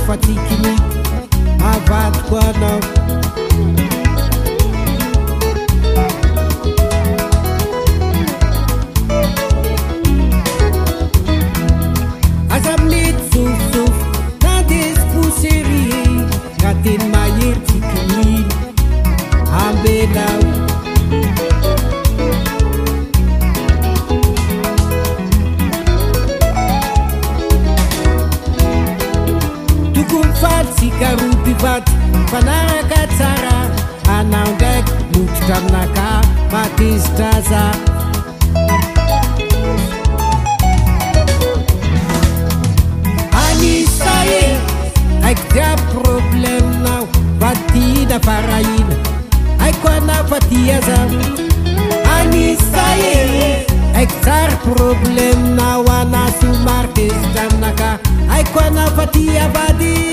fatikiny avadiko anao azamnety zofizofo nandesy posery ka teny mahery tikiny ambelao Sikarupivat panaraka tsara anao ndraiky mototra aminaka matizitraza anisa e aiko jiaby probleminao vatina farahina aiko anao fatiaza anisa e aiko tsara probleminao ana somary tezitra aminaka aiko anao fatia vady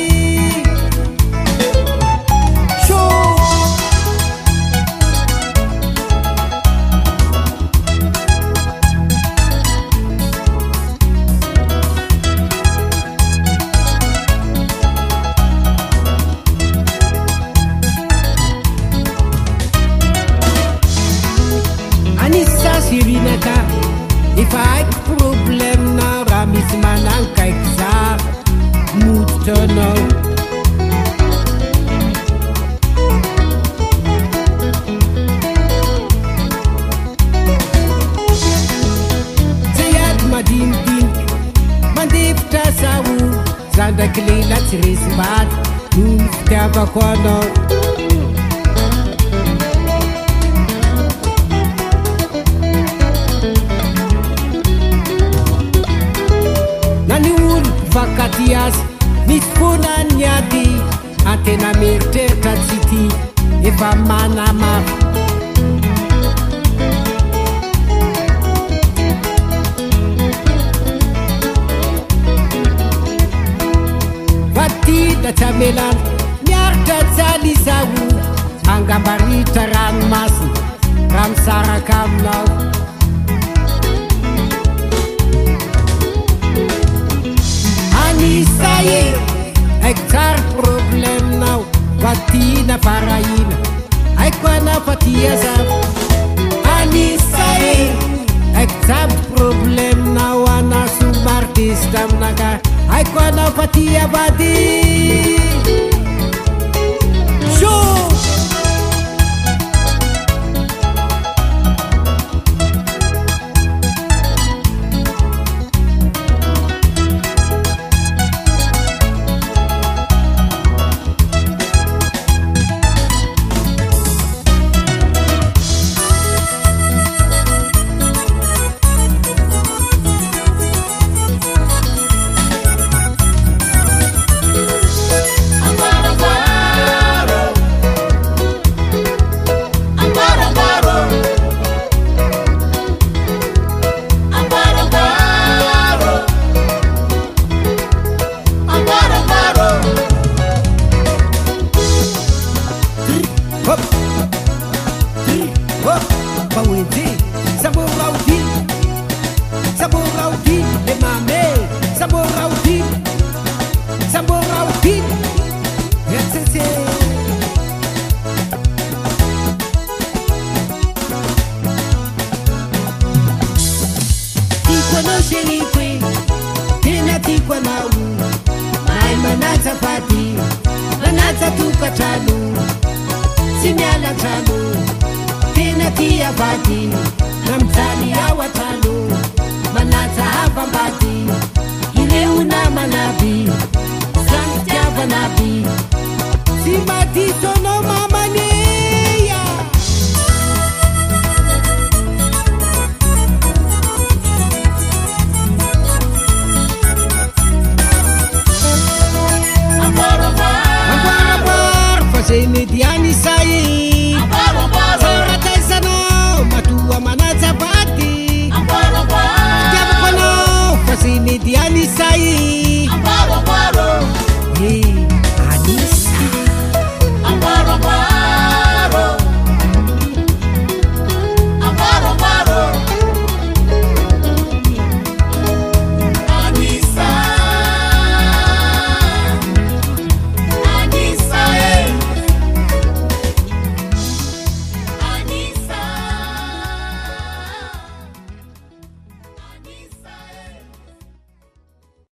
sirinaka efa haiko probleminao raha misy manankaiko za mototra anao zay ady madinidiniky mandefitra zaho za ndraiky lela tsy resy-bady noho ny fitiavako anao vakaty azy misy fonany ady antena meritreritra tsy ty efa manamafy vatida tsy amelana miaritra jaly zaho angambaritra ranomasina raha misaraka aminao anisa e aiko tsara probleminao vatina farahina aiko anao fatiaza anisa e aiko jiaby probleminao ana somary tezitra aminaka aiko anao fatia vady Namtani awatano manata hapa mbati ile una mana